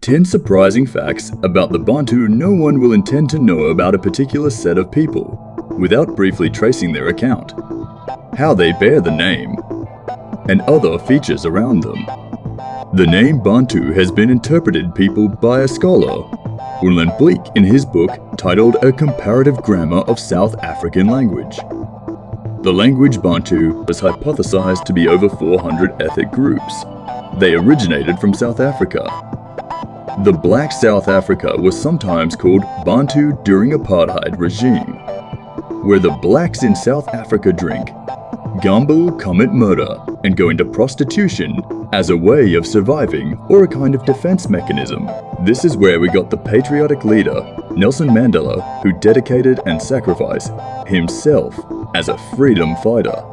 10 surprising facts about the Bantu no one will intend to know about a particular set of people, without briefly tracing their account, how they bear the name, and other features around them. The name Bantu has been interpreted people by a scholar, Ulland Bleek, in his book titled A Comparative Grammar of South African Language. The language Bantu is hypothesized to be over 400 ethnic groups. They originated from South Africa. The Black South Africa was sometimes called Bantu during apartheid regime, where the blacks in South Africa drink, gamble, commit murder, and go into prostitution as a way of surviving or a kind of defense mechanism. This is where we got the patriotic leader, Nelson Mandela, who dedicated and sacrificed himself as a freedom fighter.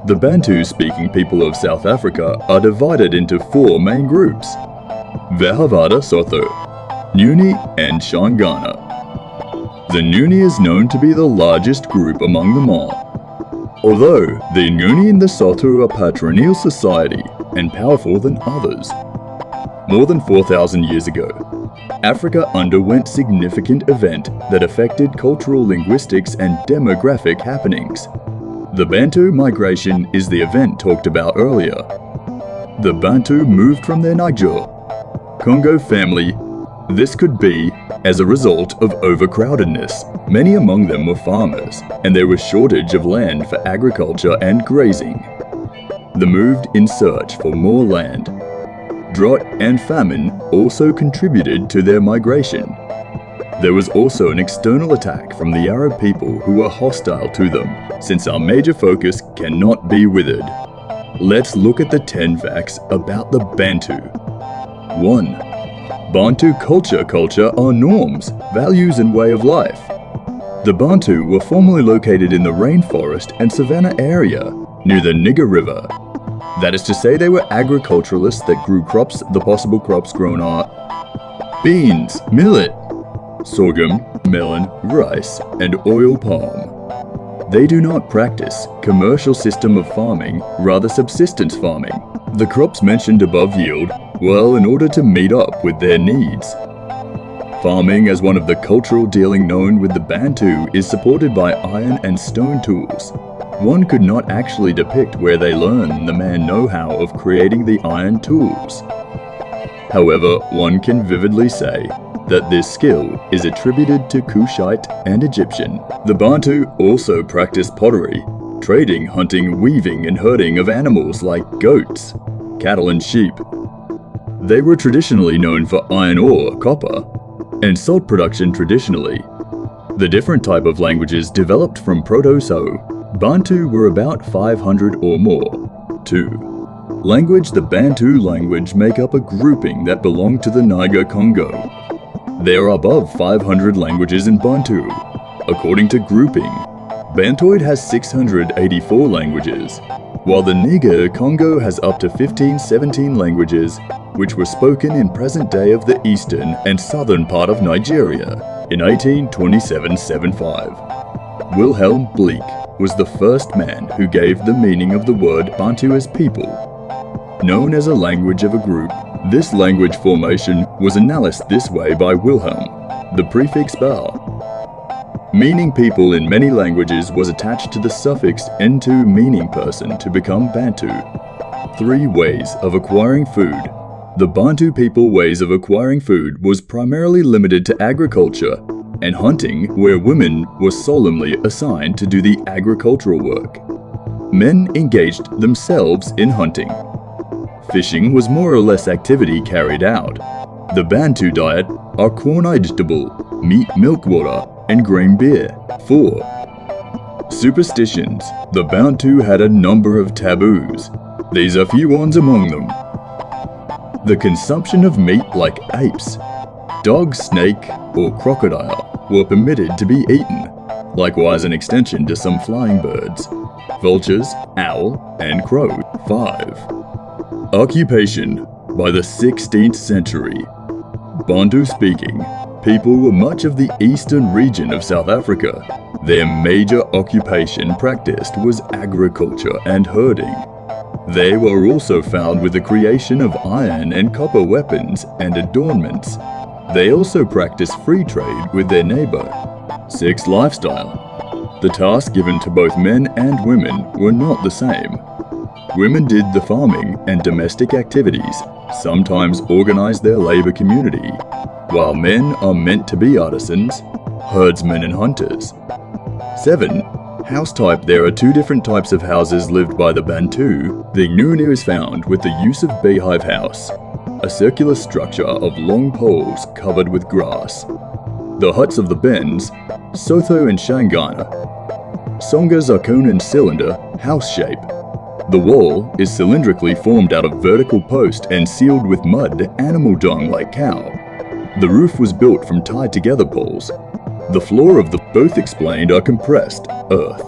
The Bantu-speaking people of South Africa are divided into 4 main groups: Vehavada Sotho, Nguni, and Shangana. The Nguni is known to be the largest group among them all. Although the Nguni and the Sotho are patrilineal society and powerful than others. More than 4,000 years ago, Africa underwent significant event that affected cultural linguistics and demographic happenings. The Bantu migration is the event talked about earlier. The Bantu moved from their Niger, Congo family. This could be as a result of overcrowdedness. Many among them were farmers, and there was shortage of land for agriculture and grazing. They moved in search for more land. Drought and famine also contributed to their migration. There was also an external attack from the Arab people who were hostile to them, since our major focus cannot be withered. Let's look at the 10 facts about the Bantu. 1. Bantu culture are norms, values, and way of life. The Bantu were formerly located in the rainforest and savanna area near the Niger River. That is to say, they were agriculturalists that grew crops. The possible crops grown are beans, millet, sorghum, melon, rice, and oil palm. They do not practice commercial system of farming, rather subsistence farming. The crops mentioned above yield well in order to meet up with their needs. Farming as one of the cultural dealing known with the Bantu is supported by iron and stone tools. One could not actually depict where they learn the man know-how of creating the iron tools. However, one can vividly say that this skill is attributed to Kushite and Egyptian. The Bantu also practiced pottery, trading, hunting, weaving, and herding of animals like goats, cattle, and sheep. They were traditionally known for iron ore, copper, and salt production traditionally. The different type of languages developed from Proto-Sao Bantu were about 500 or more. 2. Language. The Bantu language make up a grouping that belong to the Niger-Congo. There are above 500 languages in Bantu. According to grouping, Bantoid has 684 languages, while the Niger-Congo has up to 15-17 languages, which were spoken in present day of the eastern and southern part of Nigeria in 1827-75. Wilhelm Bleek was the first man who gave the meaning of the word Bantu as people. Known as a language of a group, this language formation was analysed this way by Wilhelm. The prefix "ba", meaning people in many languages, was attached to the suffix "ntu", meaning person, to become Bantu. 3 ways of acquiring food. The Bantu people ways of acquiring food was primarily limited to agriculture and hunting, where women were solemnly assigned to do the agricultural work. Men engaged themselves in hunting. Fishing was more or less activity carried out. The Bantu diet are corn vegetable, meat, milk water, and grain beer. 4. Superstitions. The Bantu had a number of taboos. These are few ones among them. The consumption of meat like apes, dog, snake, or crocodile were permitted to be eaten. Likewise an extension to some flying birds, vultures, owl, and crow. 5. Occupation. By the 16th century, Bantu-speaking people were much of the eastern region of South Africa. Their major occupation practiced was agriculture and herding. They were also found with the creation of iron and copper weapons and adornments. They also practiced free trade with their neighbor. 6. Lifestyle. The tasks given to both men and women were not the same. Women did the farming and domestic activities, sometimes organized their labor community, while men are meant to be artisans, herdsmen and hunters. 7. House type. There are 2 different types of houses lived by the Bantu. The Nguni is found with the use of beehive house, a circular structure of long poles covered with grass. The huts of the Bens, Sotho and Shangana. Songas are cone and cylinder, house shape. The wall is cylindrically formed out of vertical post and sealed with mud, animal dung like cow. The roof was built from tied together poles. The floor of the both explained are compressed, earth.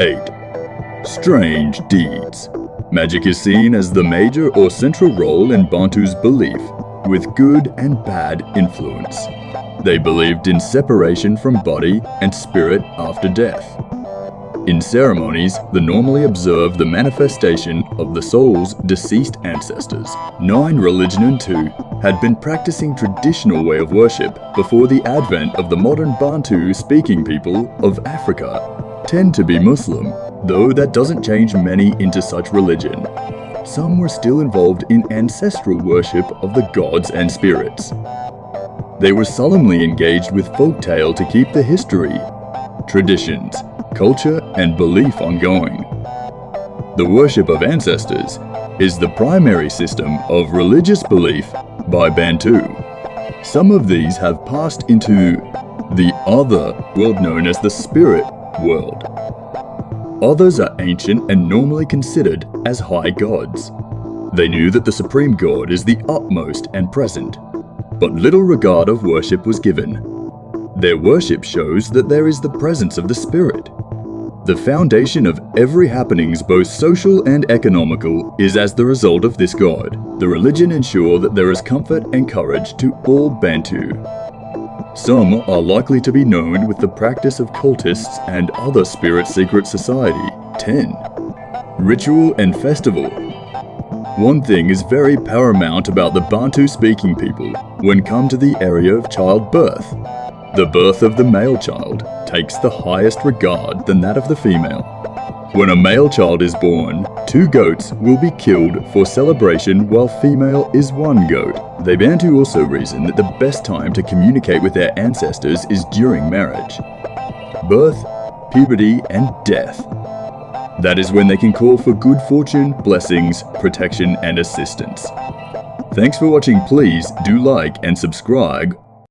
8. Strange deeds. Magic is seen as the major or central role in Bantu's belief, with good and bad influence. They believed in separation from body and spirit after death. In ceremonies, they normally observe the manifestation of the soul's deceased ancestors. 9. Religion and 2 had been practicing traditional way of worship before the advent of the modern Bantu-speaking people of Africa. Tend to be Muslim, though that doesn't change many into such religion. Some were still involved in ancestral worship of the gods and spirits. They were solemnly engaged with folktale to keep the history, traditions, culture and belief ongoing. The worship of ancestors is the primary system of religious belief by Bantu. Some of these have passed into the other world known as the spirit world. Others are ancient and normally considered as high gods. They knew that the supreme god is the utmost and present, but little regard of worship was given. Their worship shows that there is the presence of the spirit. The foundation of every happenings, both social and economical, is as the result of this god. The religion ensure that there is comfort and courage to all Bantu. Some are likely to be known with the practice of cultists and other spirit secret society. 10. Ritual and festival. One thing is very paramount about the Bantu-speaking people when come to the area of childbirth. The birth of the male child takes the highest regard than that of the female. When a male child is born, 2 goats will be killed for celebration while female is 1 goat. The Bantu also reason that the best time to communicate with their ancestors is during marriage, birth, puberty and death. That is when they can call for good fortune, blessings, protection and assistance. Thanks for watching. Please do like and subscribe